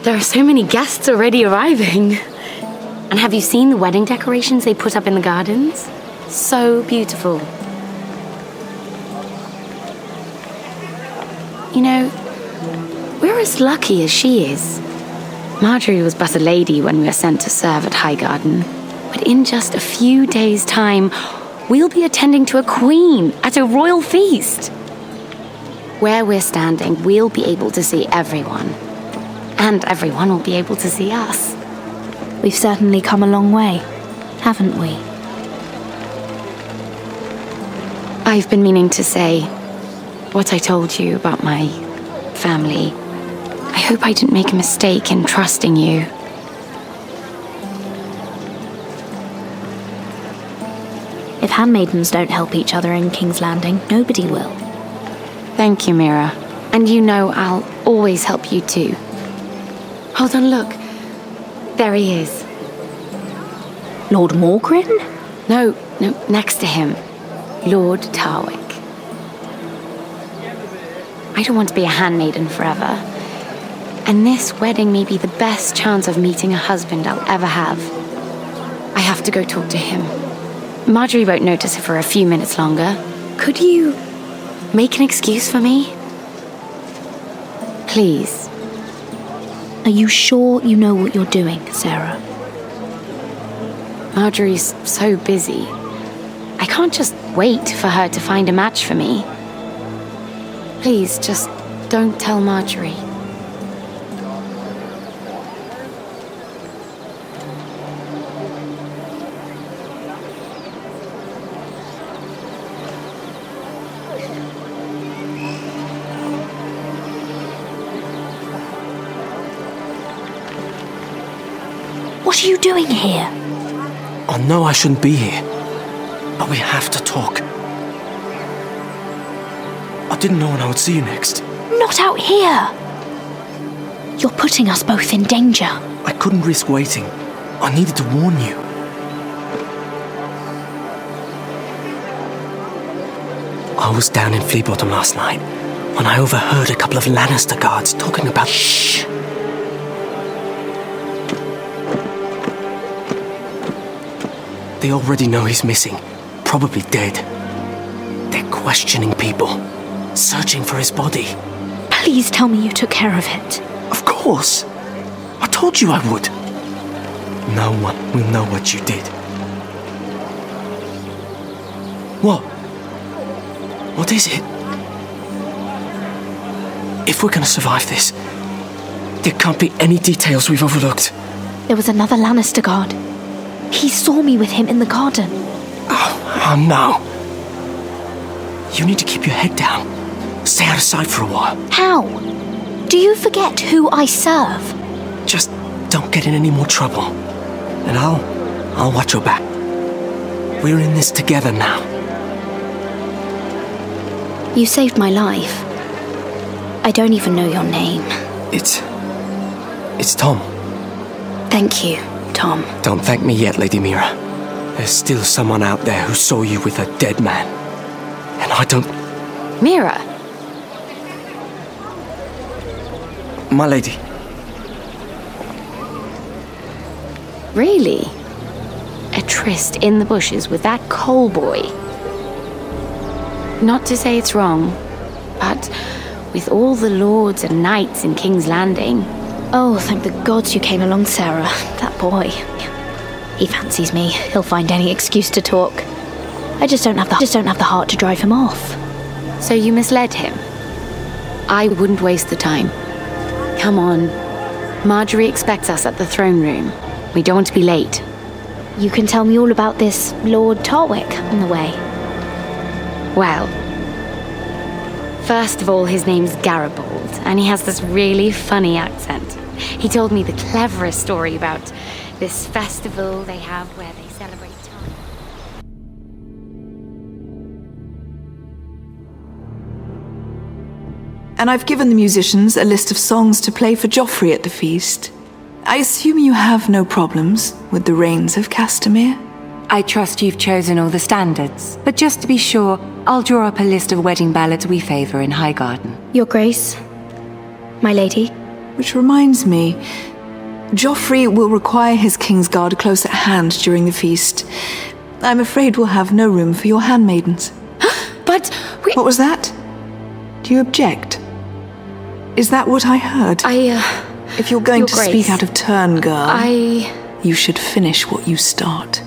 There are so many guests already arriving. And have you seen the wedding decorations they put up in the gardens? So beautiful. You know, we're as lucky as she is. Marjorie was but a lady when we were sent to serve at Highgarden. But in just a few days' time, we'll be attending to a queen at a royal feast. Where we're standing, we'll be able to see everyone. And everyone will be able to see us. We've certainly come a long way, haven't we? I've been meaning to say what I told you about my family. I hope I didn't make a mistake in trusting you. If handmaidens don't help each other in King's Landing, nobody will. Thank you, Mira. And you know I'll always help you too. Hold on, look. There he is. Lord Morgrin? No, next to him. Lord Tarwick. I don't want to be a handmaiden forever. And this wedding may be the best chance of meeting a husband I'll ever have. I have to go talk to him. Marjorie won't notice it for a few minutes longer. Could you make an excuse for me? Please. Are you sure you know what you're doing, Sarah? Marjorie's so busy. I can't just wait for her to find a match for me. Please, just don't tell Marjorie. What are you doing here? I know I shouldn't be here, but we have to talk. I didn't know when I would see you next. Not out here! You're putting us both in danger. I couldn't risk waiting. I needed to warn you. I was down in Flea Bottom last night when I overheard a couple of Lannister guards talking about... Shh! They already know he's missing, probably dead. They're questioning people, searching for his body. Please tell me you took care of it. Of course! I told you I would. No one will know what you did. What? What is it? If we're gonna survive this, there can't be any details we've overlooked. There was another Lannister guard. He saw me with him in the garden. Oh no. You need to keep your head down. Stay out of sight for a while. How? Do you forget who I serve? Just don't get in any more trouble. And I'll watch your back. We're in this together now. You saved my life. I don't even know your name. It's Tom. Thank you, Tom. Don't thank me yet, Lady Mira. There's still someone out there who saw you with a dead man. And I don't... Mira! My lady. Really? A tryst in the bushes with that coal boy? Not to say it's wrong, but with all the lords and knights in King's Landing... Oh, thank the gods you came along, Sarah. That boy. He fancies me. He'll find any excuse to talk. I just don't have the heart to drive him off. So you misled him? I wouldn't waste the time. Come on. Marjorie expects us at the throne room. We don't want to be late. You can tell me all about this Lord Tarwick on the way. Well, first of all, his name's Garibald, and he has this really funny accent. He told me the cleverest story about this festival they have where they celebrate time. And I've given the musicians a list of songs to play for Joffrey at the feast. I assume you have no problems with the Rains of Castamere? I trust you've chosen all the standards, but just to be sure, I'll draw up a list of wedding ballads we favor in Highgarden. Your Grace, my lady, Which reminds me, Joffrey will require his Kingsguard close at hand during the feast. I'm afraid we'll have no room for your handmaidens. But we... What was that? Do you object? Is that what I heard? If you're going to speak out of turn, girl, you should finish what you start.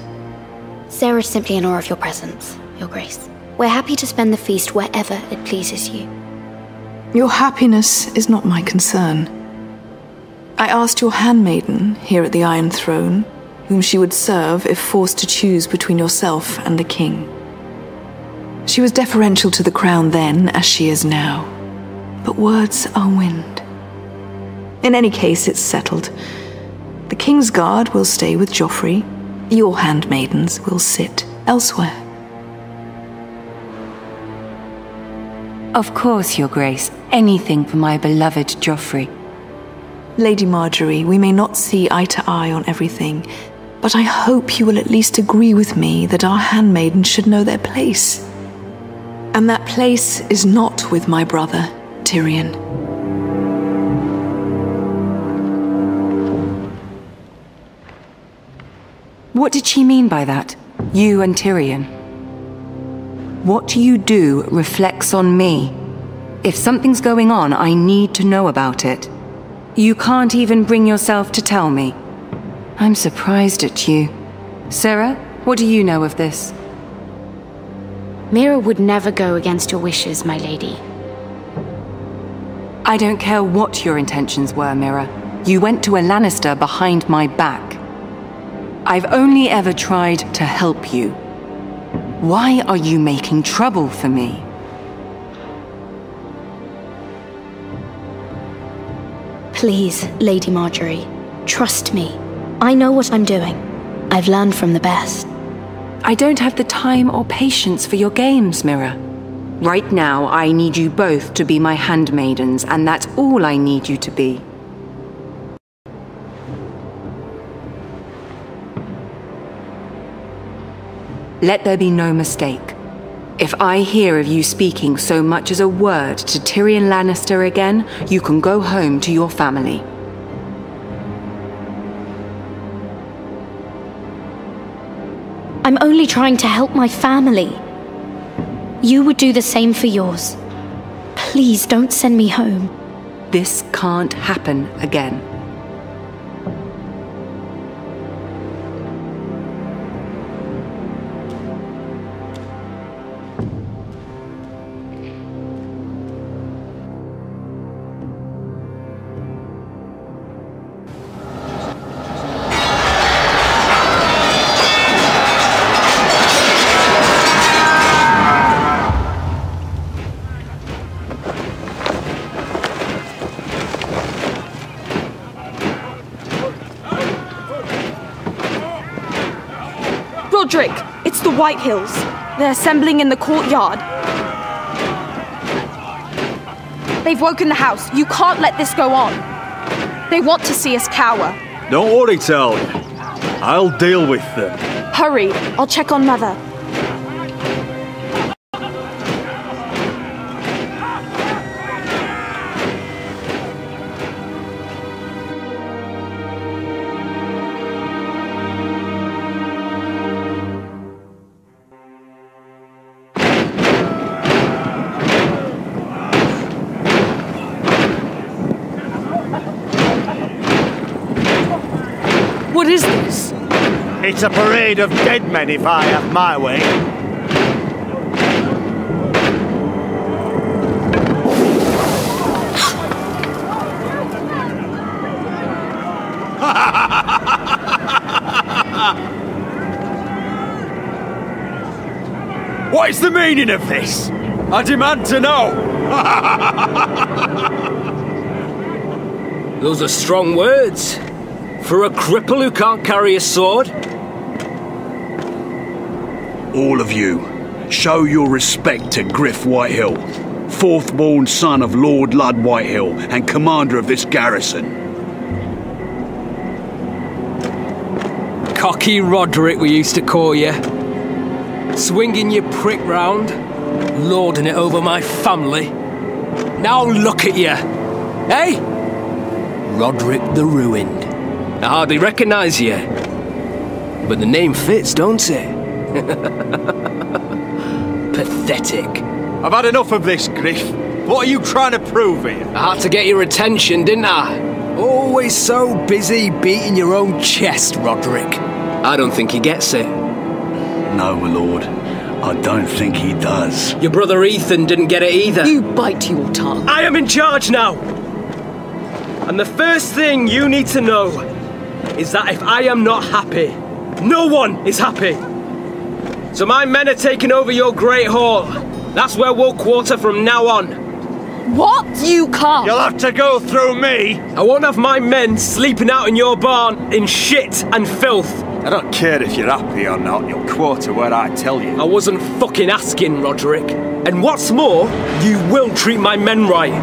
Sarah's simply in awe of your presence, Your Grace. We're happy to spend the feast wherever it pleases you. Your happiness is not my concern. I asked your handmaiden here at the Iron Throne whom she would serve if forced to choose between yourself and the king. She was deferential to the crown then, as she is now. But words are wind. In any case, it's settled. The Kingsguard will stay with Joffrey. Your handmaidens will sit elsewhere. Of course, Your Grace. Anything for my beloved Joffrey. Lady Marjorie, we may not see eye to eye on everything, but I hope you will at least agree with me that our handmaidens should know their place. And that place is not with my brother, Tyrion. What did she mean by that? You and Tyrion? What you do reflects on me. If something's going on, I need to know about it. You can't even bring yourself to tell me. I'm surprised at you. Sarah, what do you know of this? Mira would never go against your wishes, my lady. I don't care what your intentions were, Mira. You went to a Lannister behind my back. I've only ever tried to help you. Why are you making trouble for me? Please, Lady Marjorie, trust me. I know what I'm doing. I've learned from the best. I don't have the time or patience for your games, Mira. Right now, I need you both to be my handmaidens, and that's all I need you to be. Let there be no mistake. If I hear of you speaking so much as a word to Tyrion Lannister again, you can go home to your family. I'm only trying to help my family. You would do the same for yours. Please don't send me home. This can't happen again. Roderick, it's the White Hills. They're assembling in the courtyard. They've woken the house. You can't let this go on. They want to see us cower. Don't worry, Talia. I'll deal with them. Hurry, I'll check on Mother. What is this? It's a parade of dead men if I have my way. What is the meaning of this? I demand to know. Those are strong words. For a cripple who can't carry a sword? All of you, show your respect to Griff Whitehill, fourth-born son of Lord Ludd Whitehill and commander of this garrison. Cocky Roderick, we used to call you. Swinging your prick round, lording it over my family. Now look at you, eh? Roderick the Ruined. I hardly recognise you. But the name fits, don't it? Pathetic. I've had enough of this, Griff. What are you trying to prove here? I had to get your attention, didn't I? Always so busy beating your own chest, Roderick. I don't think he gets it. No, my lord. I don't think he does. Your brother Ethan didn't get it either. You bite your tongue. I am in charge now! And the first thing you need to know is that if I am not happy, no one is happy. So my men are taking over your Great Hall. That's where we'll quarter from now on. What? You can't! You'll have to go through me! I won't have my men sleeping out in your barn in shit and filth. I don't care if you're happy or not, you'll quarter where I tell you. I wasn't fucking asking, Roderick. And what's more, you will treat my men right.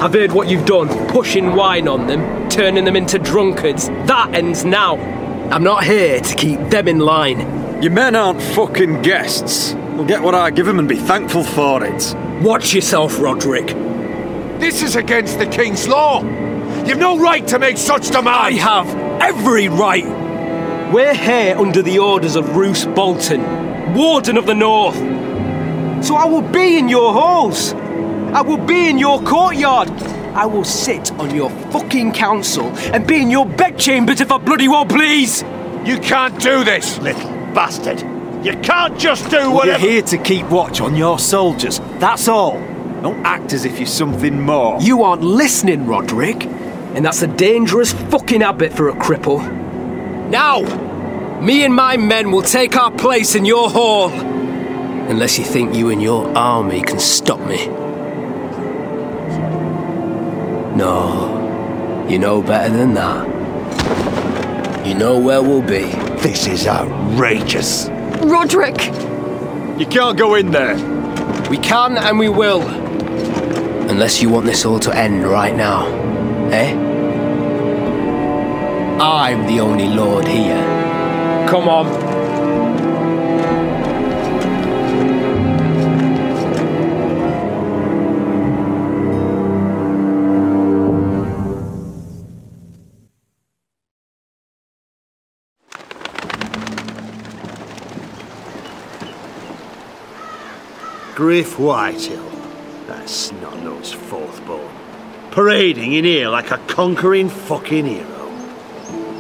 I've heard what you've done, pushing wine on them, turning them into drunkards. That ends now. I'm not here to keep them in line. Your men aren't fucking guests. They'll get what I give them and be thankful for it. Watch yourself, Roderick. This is against the King's law. You've no right to make such demands. I have every right. We're here under the orders of Roose Bolton, Warden of the North. So I will be in your halls. I will be in your courtyard. I will sit on your fucking council and be in your bedchambers if I bloody well please. You can't do this, Little bastard. You can't just do whatever... You're here to keep watch on your soldiers, that's all. Don't act as if you're something more. You aren't listening, Roderick. And that's a dangerous fucking habit for a cripple. Now, me and my men will take our place in your hall. Unless you think you and your army can stop me. No, you know better than that. You know where we'll be. This is outrageous. Roderick! You can't go in there. We can and we will. Unless you want this all to end right now, eh? I'm the only lord here. Come on. Griff Whitehill. That snot-nosed fourth-born. Parading in here like a conquering fucking hero.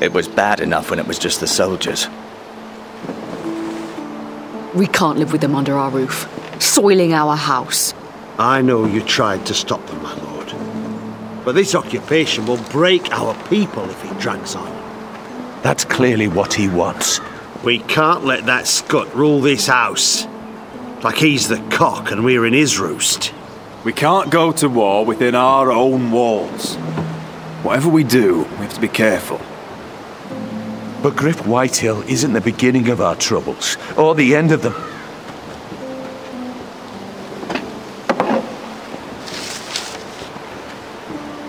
It was bad enough when it was just the soldiers. We can't live with them under our roof, soiling our house. I know you tried to stop them, my lord. But this occupation will break our people if it drags on. That's clearly what he wants. We can't let that scut rule this house. Like he's the cock and we're in his roost. We can't go to war within our own walls. Whatever we do, we have to be careful. But Griff Whitehill isn't the beginning of our troubles, or the end of them.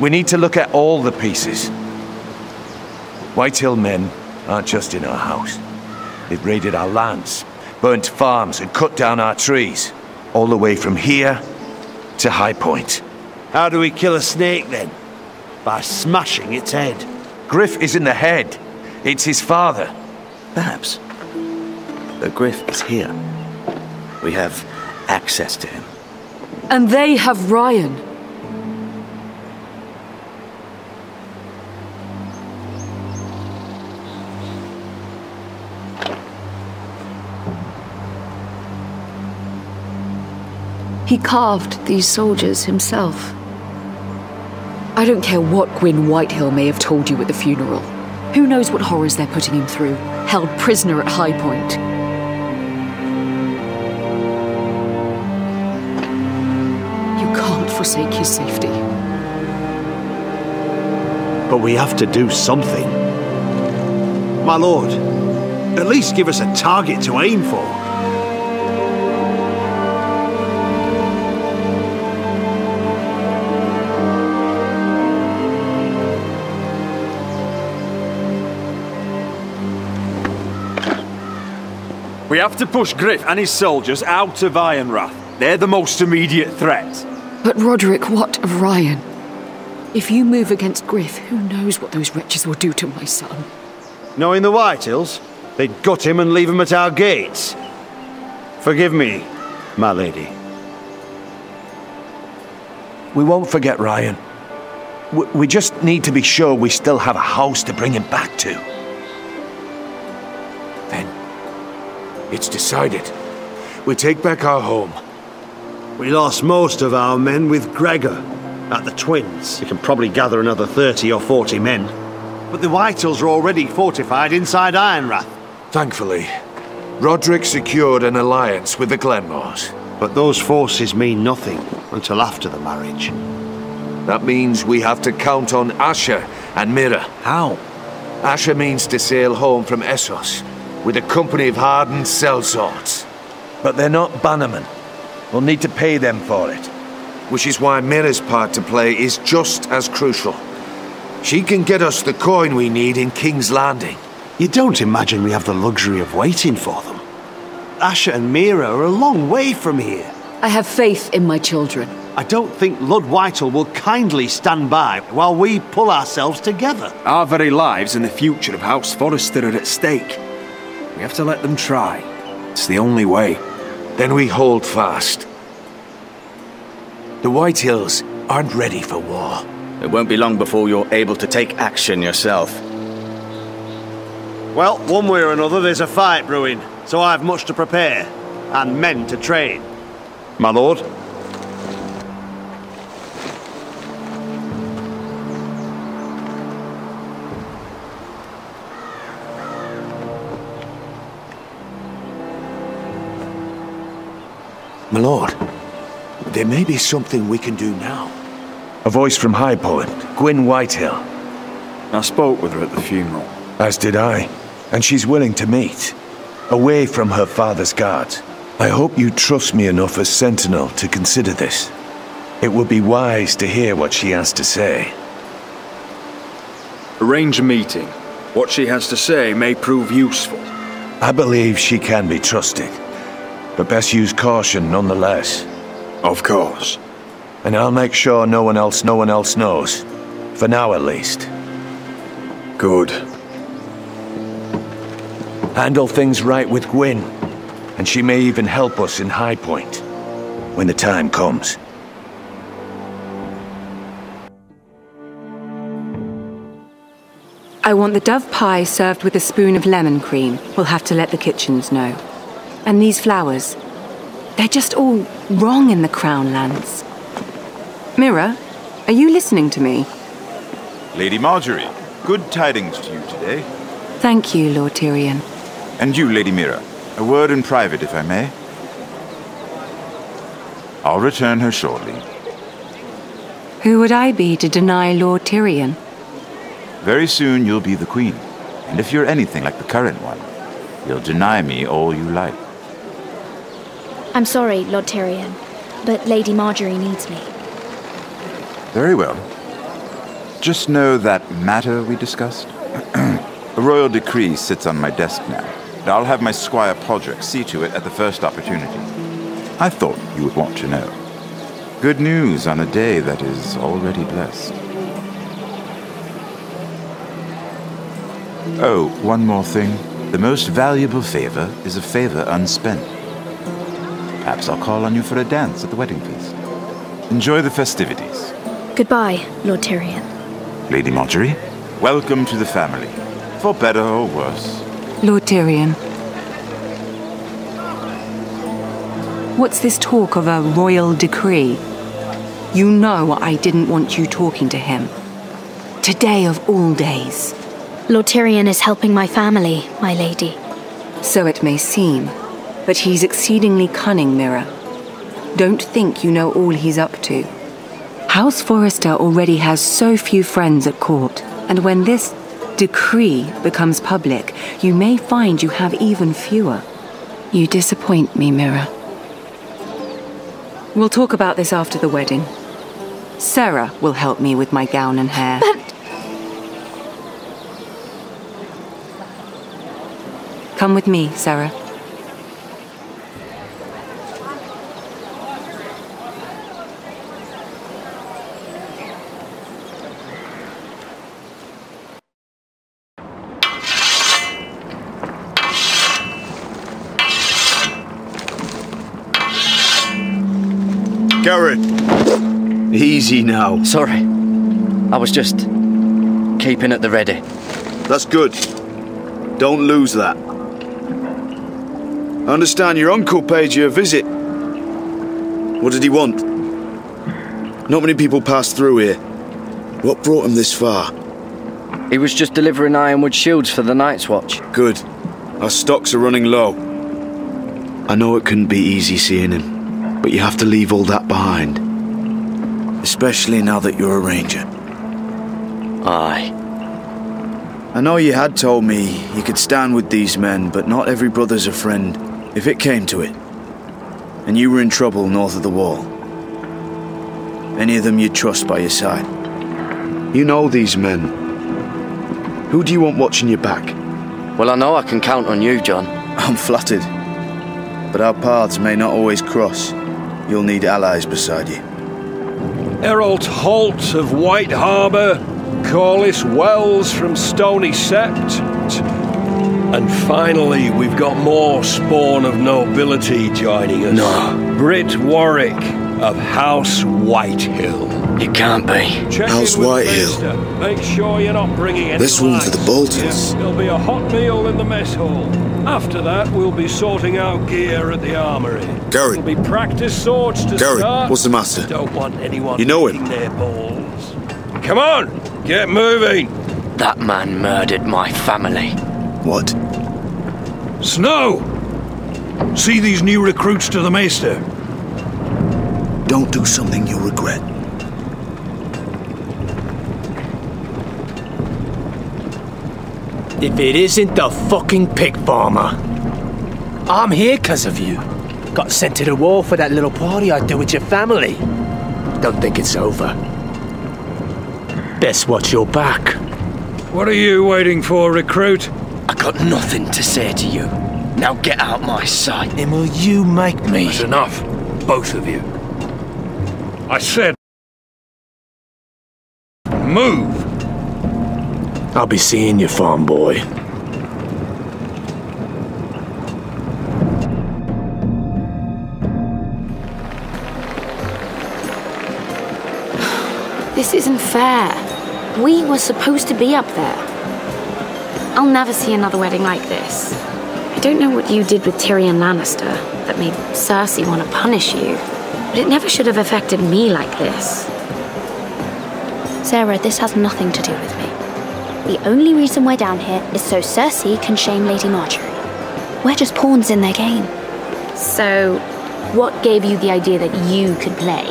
We need to look at all the pieces. Whitehill men aren't just in our house. They've raided our lands, burnt farms and cut down our trees. All the way from here to High Point. How do we kill a snake then? By smashing its head. Griff isn't the head. It's his father. Perhaps. But Griff is here. We have access to him. And they have Ryan. He carved these soldiers himself. I don't care what Gwyn Whitehill may have told you at the funeral. Who knows what horrors they're putting him through, held prisoner at High Point. You can't forsake his safety. But we have to do something. My lord, at least give us a target to aim for. We have to push Griff and his soldiers out of Ironrath. They're the most immediate threat. But Roderick, what of Ryan? If you move against Griff, who knows what those wretches will do to my son? Knowing the Whitehills, they'd gut him and leave him at our gates. Forgive me, my lady. We won't forget Ryan. We just need to be sure we still have a house to bring him back to. Then, it's decided. We take back our home. We lost most of our men with Gregor at the Twins. We can probably gather another 30 or 40 men. But the Whitehills are already fortified inside Ironrath. Thankfully, Roderick secured an alliance with the Glenmores. But those forces mean nothing until after the marriage. That means we have to count on Asher and Mira. How? Asher means to sail home from Essos with a company of hardened sellswords. But they're not bannermen. We'll need to pay them for it. Which is why Mira's part to play is just as crucial. She can get us the coin we need in King's Landing. You don't imagine we have the luxury of waiting for them? Asher and Mira are a long way from here. I have faith in my children. I don't think Lord Whitehall will kindly stand by while we pull ourselves together. Our very lives and the future of House Forrester are at stake. We have to let them try. It's the only way. Then we hold fast. The Whitehills aren't ready for war. It won't be long before you're able to take action yourself. Well, one way or another, there's a fight brewing, so I've much to prepare, and men to train. My lord? My lord, there may be something we can do now. A voice from High Point, Gwyn Whitehill. I spoke with her at the funeral. As did I. And she's willing to meet. Away from her father's guards. I hope you trust me enough as Sentinel to consider this. It would be wise to hear what she has to say. Arrange a meeting. What she has to say may prove useful. I believe she can be trusted. But best use caution nonetheless. Of course. And I'll make sure no one else knows. For now at least. Good. Handle things right with Gwyn. And she may even help us in High Point. When the time comes. I want the dove pie served with a spoon of lemon cream. We'll have to let the kitchens know. And these flowers. They're just all wrong in the Crown lands. Mira, are you listening to me? Lady Marjorie, good tidings to you today. Thank you, Lord Tyrion. And you, Lady Mira, a word in private, if I may. I'll return her shortly. Who would I be to deny Lord Tyrion? Very soon you'll be the queen. And if you're anything like the current one, you'll deny me all you like. I'm sorry, Lord Tyrion, but Lady Marjorie needs me. Very well. Just know that matter we discussed? A royal decree sits on my desk now, and I'll have my Squire Podrick see to it at the first opportunity. I thought you would want to know. Good news on a day that is already blessed. Oh, one more thing. The most valuable favor is a favor unspent. Perhaps I'll call on you for a dance at the wedding feast. Enjoy the festivities. Goodbye, Lord Tyrion. Lady Marjorie, welcome to the family. For better or worse. Lord Tyrion. What's this talk of a royal decree? You know I didn't want you talking to him. Today of all days. Lord Tyrion is helping my family, my lady. So it may seem, but he's exceedingly cunning, Mira. Don't think you know all he's up to. House Forrester already has so few friends at court, and when this decree becomes public, you may find you have even fewer. You disappoint me, Mira. We'll talk about this after the wedding. Sarah will help me with my gown and hair. But... Come with me, Sarah. Garrett! Easy now. Sorry. I was just keeping at the ready. That's good. Don't lose that. I understand your uncle paid you a visit. What did he want? Not many people pass through here. What brought him this far? He was just delivering ironwood shields for the Night's Watch. Good. Our stocks are running low. I know it couldn't be easy seeing him, but you have to leave all that behind. Especially now that you're a ranger. Aye. I know you had told me you could stand with these men, but not every brother's a friend, if it came to it. And you were in trouble north of the wall. Any of them you'd trust by your side. You know these men. Who do you want watching your back? Well, I know I can count on you, John. I'm flattered. But our paths may not always cross. You'll need allies beside you. Errol Holt of White Harbour, Corliss Wells from Stony Sept. And finally, we've got more spawn of nobility joining us. No. Britt Warwick of House Whitehill. It can't be. House Whitehill. Make sure you're not bringing any This one's for the Boltons. Yeah, there'll be a hot meal in the mess hall. After that, we'll be sorting out gear at the armory. Garrett. There'll be practice swords to Garrett, start. what's the matter? Don't want anyone You know him? licking their balls. Come on, get moving. That man murdered my family. What? Snow! See these new recruits to the Maester? Don't do something you'll regret. If it isn't the fucking pig farmer. I'm here 'cause of you. Got sent to the war for that little party I do with your family. Don't think it's over. Best watch your back. What are you waiting for, recruit? I got nothing to say to you. Now get out my sight. And will you make me? That's enough, both of you. I said, move! I'll be seeing you, farm boy. This isn't fair. We were supposed to be up there. I'll never see another wedding like this. I don't know what you did with Tyrion Lannister that made Cersei want to punish you, but it never should have affected me like this. Sarah, this has nothing to do with me. The only reason we're down here is so Cersei can shame Lady Marjorie. We're just pawns in their game. So, what gave you the idea that you could play?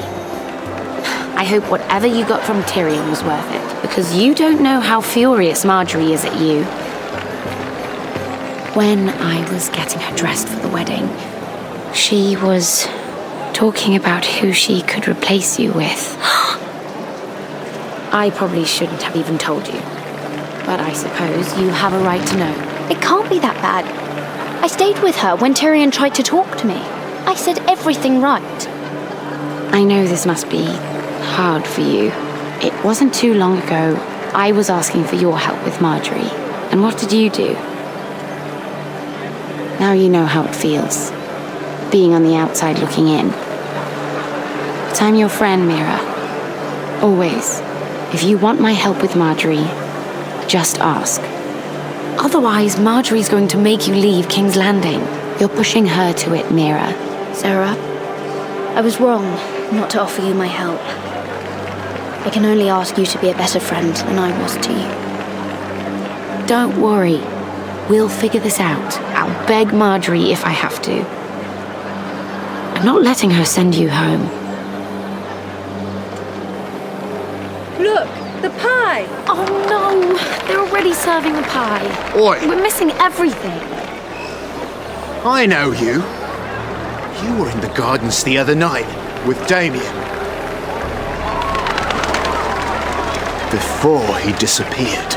I hope whatever you got from Tyrion was worth it, because you don't know how furious Marjorie is at you. When I was getting her dressed for the wedding, she was talking about who she could replace you with. I probably shouldn't have even told you, but I suppose you have a right to know. It can't be that bad. I stayed with her when Tyrion tried to talk to me. I said everything right. I know this must be hard for you. It wasn't too long ago I was asking for your help with Marjorie. And what did you do? Now you know how it feels, being on the outside looking in. But I'm your friend, Mira. Always. If you want my help with Marjorie, just ask. Otherwise, Marjorie's going to make you leave King's Landing. You're pushing her to it, Mira. Sarah, I was wrong not to offer you my help. I can only ask you to be a better friend than I was to you. Don't worry. We'll figure this out. I'll beg Marjorie if I have to. I'm not letting her send you home. Look, the pie! Oh no! They're already serving the pie. Oi! We're missing everything. I know you. You were in the gardens the other night with Damien. Before he disappeared.